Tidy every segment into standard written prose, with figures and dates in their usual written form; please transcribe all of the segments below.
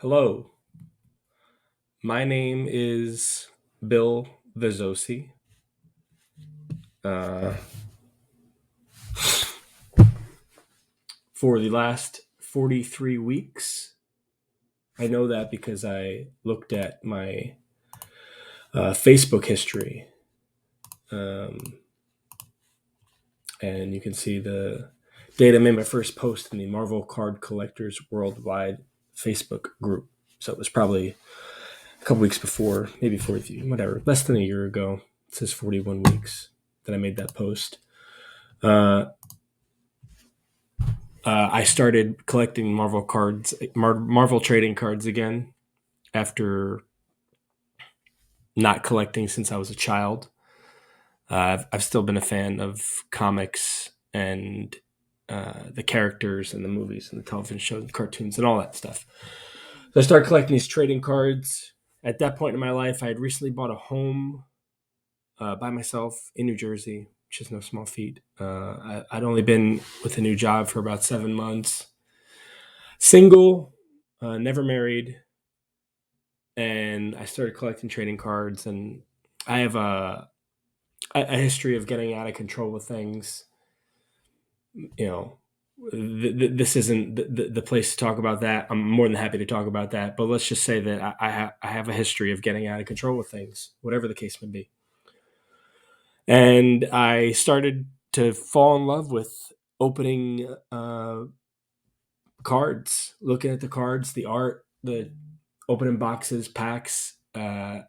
Hello, my name is Bill Vazosi. Uh, for the last 43 weeks, I know that because I looked at my Facebook history, um, and you can see the date I made my first post in the Marvel Card Collectors Worldwide Facebook group. So it was probably a couple weeks before, maybe 40, whatever, less than a year ago. It says 41 weeks that I made that post. Uh, I started collecting Marvel trading cards again after not collecting since I was a child. I've still been a fan of comics and the characters and the movies and the television shows and cartoons and all that stuff. So I started collecting these trading cards. At that point in my life, I had recently bought a home by myself in New Jersey, which is no small feat. I'd only been with a new job for about 7 months. Single, never married, and I started collecting trading cards. And I have a history of getting out of control with things. You know, this isn't the place to talk about that. I'm more than happy to talk about that, but let's just say that I have a history of getting out of control with things, whatever the case may be. And I started to fall in love with opening cards, looking at the cards, the art, the opening boxes, packs. I'm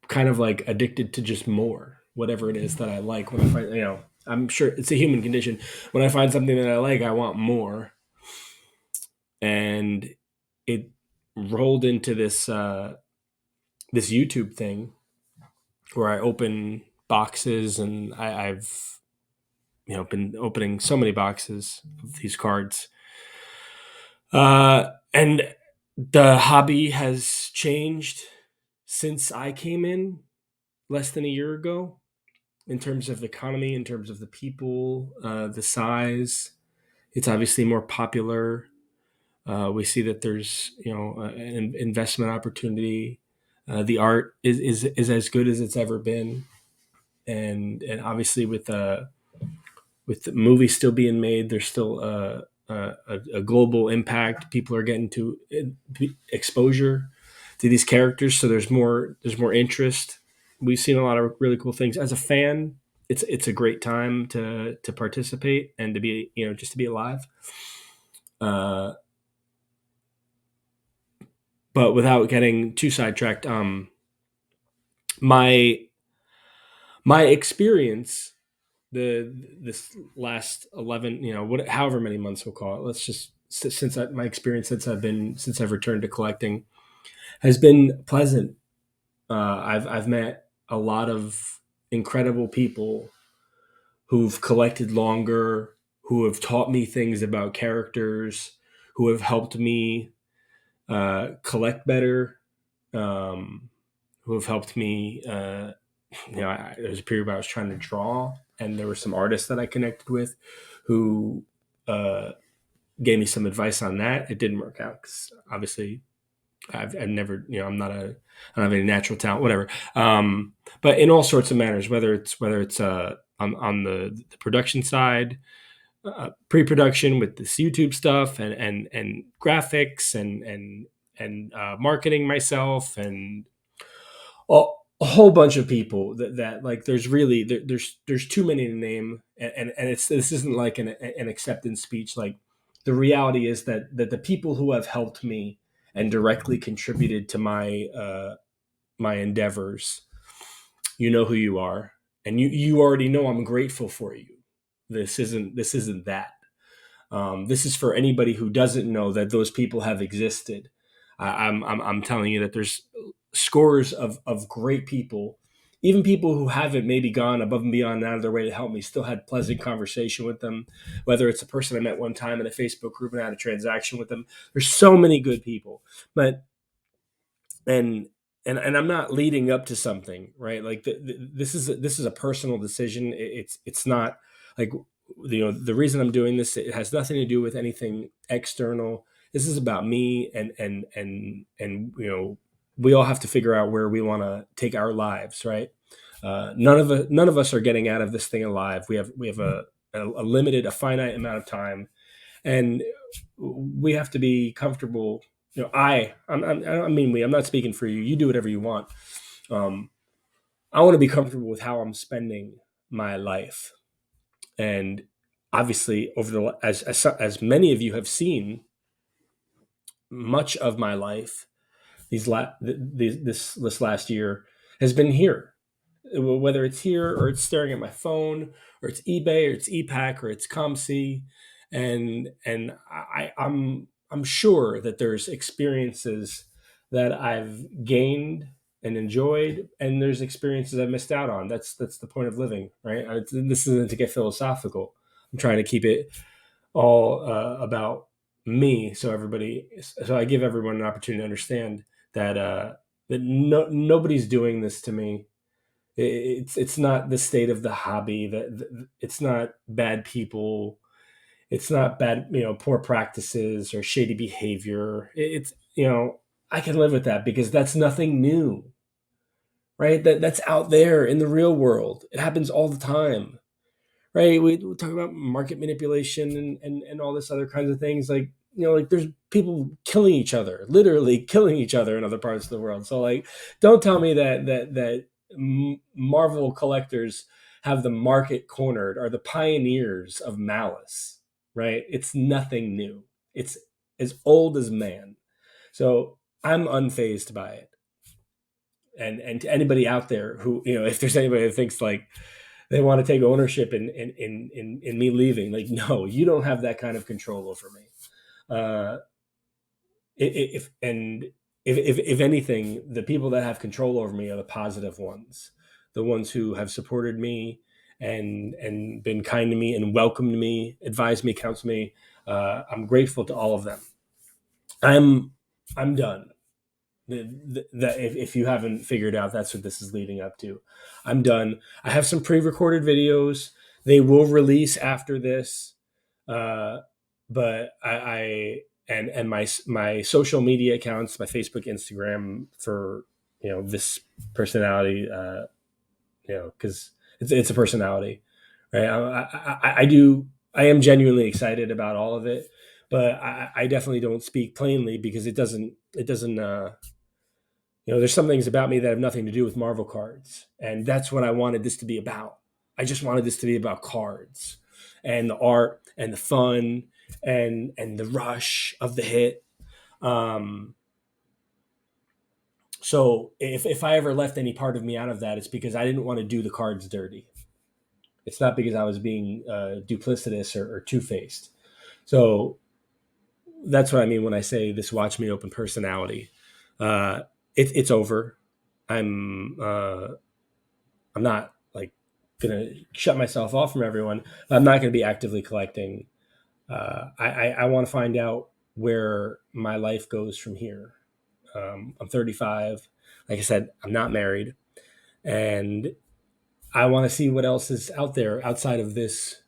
kind of like addicted to just more, whatever it is that I like. When I find, I'm sure it's a human condition. When I find something that I like, I want more, and it rolled into this YouTube thing where I open boxes, and I've been opening so many boxes of these cards, and the hobby has changed since I came in less than a year ago in terms of the economy, in terms of the people, the size. It's obviously more popular. We see that there's an investment opportunity. The art is as good as it's ever been, and obviously with the movie still being made, there's still a global impact. People are getting to exposure to these characters, so there's more interest. We've seen a lot of really cool things. As a fan, it's a great time to participate and to be just to be alive. Uh, but without getting too sidetracked, my my experience this last 11, however many months we'll call it, let's just since my experience since I've returned to collecting has been pleasant. I've met a lot of incredible people who've collected longer, who have taught me things about characters, who have helped me collect better, um, who have helped me. There was a period where I was trying to draw, and there were some artists that I connected with who uh, gave me some advice on that. It didn't work out because obviously I've never, I don't have any natural talent, whatever. But in all sorts of manners, whether it's on the production side, pre-production with this YouTube stuff, and graphics, and marketing myself, and a whole bunch of people that like there's really there's too many to name, and it's this isn't like an acceptance speech. Like the reality is that the people who have helped me and directly contributed to my endeavors, you know who you are, and you already know I'm grateful for you. This isn't that. This is for anybody who doesn't know that those people have existed. I'm telling you that there's scores of great people, even people who haven't maybe gone above and beyond out of their way to help me, still had pleasant conversation with them. Whether it's a person I met one time in a Facebook group and I had a transaction with them, there's so many good people. But and and I'm not leading up to something, right? Like this is a personal decision. It's not like the reason I'm doing this. It has nothing to do with anything external. This is about me, and we all have to figure out where we want to take our lives, right? None of us are getting out of this thing alive. We have a limited, a finite amount of time, and we have to be comfortable. I mean, I'm not speaking for you. You do whatever you want. Um, I want to be comfortable with how I'm spending my life, and obviously, over the as many of you have seen, much of my life this last year has been here, whether it's here or it's staring at my phone or it's eBay or it's ePack or it's ComC, and I'm sure that there's experiences that I've gained and enjoyed, and there's experiences I've missed out on. That's the point of living, right? This isn't to get philosophical. I'm trying to keep it all about me, so I give everyone an opportunity to understand that nobody's doing this to me. It's not the state of the hobby, that it's not bad people, it's not bad, poor practices or shady behavior. It's, I can live with that because that's nothing new, right? That's out there in the real world. It happens all the time, right? We talk about market manipulation and all this other kinds of things. Like, like there's people killing each other, literally killing each other in other parts of the world. So like, don't tell me that Marvel collectors have the market cornered, are the pioneers of malice, right? It's nothing new. It's as old as man. So I'm unfazed by it. And to anybody out there who, if there's anybody that thinks like they want to take ownership in me leaving, like, no, you don't have that kind of control over me. Uh, if anything, the people that have control over me are the positive ones, the ones who have supported me and been kind to me and welcomed me, advised me, counseled me. I'm grateful to all of them. I'm done. If you haven't figured out, that's what this is leading up to. I'm done. I have some pre-recorded videos. They will release after this, uh, but and my social media accounts, my Facebook, Instagram, for this personality, because it's a personality, right? I am genuinely excited about all of it, but I definitely don't speak plainly because it doesn't. There's some things about me that have nothing to do with Marvel cards, and that's what I wanted this to be about. I just wanted this to be about cards and the art and the fun and the rush of the hit. Um, so if I ever left any part of me out of that, it's because I didn't want to do the cards dirty. It's not because I was being duplicitous or two faced. So that's what I mean when I say this watch me open personality. It's over. I'm I'm not like gonna shut myself off from everyone. I'm not gonna be actively collecting. I want to find out where my life goes from here. I'm 35. Like I said, I'm not married, and I want to see what else is out there outside of this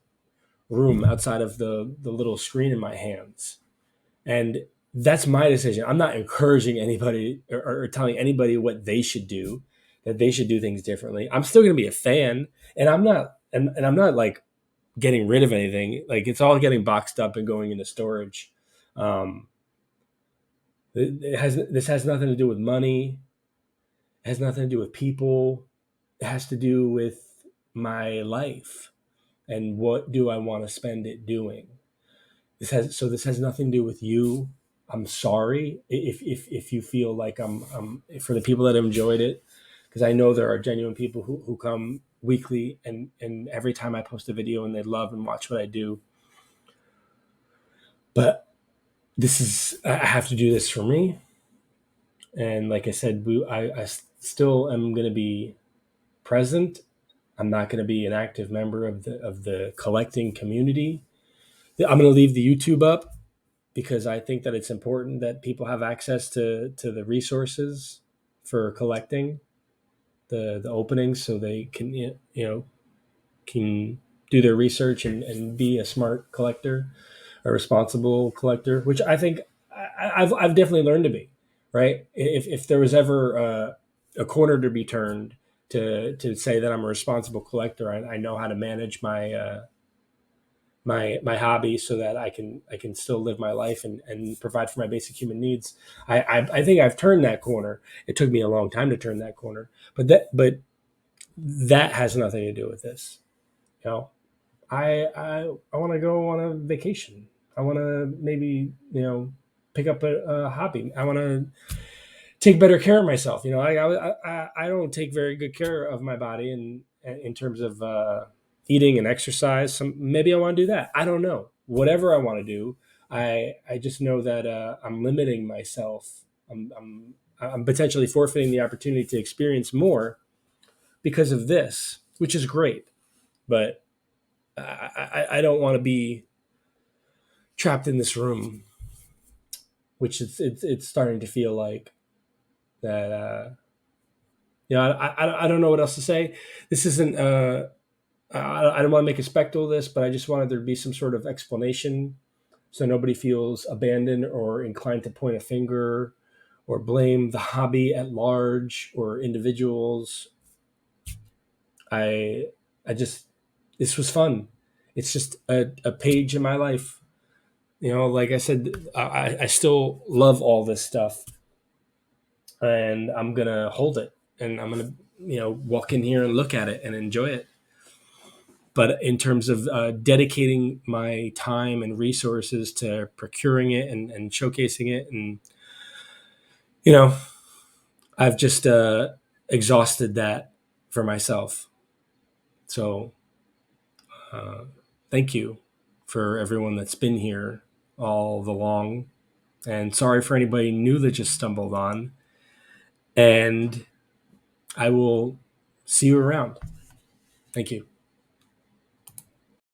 room, outside of the little screen in my hands. And that's my decision. I'm not encouraging anybody or telling anybody what they should do, that they should do things differently. I'm still going to be a fan, and I'm not like getting rid of anything. Like, it's all getting boxed up and going into storage. Um, this has nothing to do with money. It has nothing to do with people. It has to do with my life and what do I want to spend it doing. This has nothing to do with you. I'm sorry if you feel like I'm for the people that have enjoyed it, because I know there are genuine people who come weekly and every time I post a video and they love and watch what I do. But I have to do this for me. And like I said, I still am going to be present. I'm not going to be an active member of the collecting community. I'm going to leave the YouTube up because I think that it's important that people have access to the resources for collecting the openings, so they can can do their research and be a smart collector, a responsible collector, which I think I've definitely learned to be right. If there was ever a corner to be turned to say that I'm a responsible collector, I know how to manage my hobby so that I can still live my life and provide for my basic human needs. I think I've turned that corner. It took me a long time to turn that corner, but that has nothing to do with this. You know, I want to go on a vacation. I want to maybe pick up a hobby. I want to take better care of myself. I don't take very good care of my body in terms of eating and exercise. Maybe I want to do that. I don't know. Whatever I want to do, I just know that I'm limiting myself. I'm potentially forfeiting the opportunity to experience more because of this, which is great. But I don't want to be trapped in this room, which it's starting to feel like that. I don't know what else to say. This isn't. I don't want to make a spectacle of this, but I just wanted there to be some sort of explanation, so nobody feels abandoned or inclined to point a finger or blame the hobby at large or individuals. I I just this was fun. It's just a page in my life. Like I said, I still love all this stuff, and I'm gonna hold it, and I'm gonna walk in here and look at it and enjoy it. But in terms of dedicating my time and resources to procuring it and showcasing it, and you know, I've just exhausted that for myself. So uh, thank you for everyone that's been here all the long, and sorry for anybody new that just stumbled on. And I will see you around. Thank you.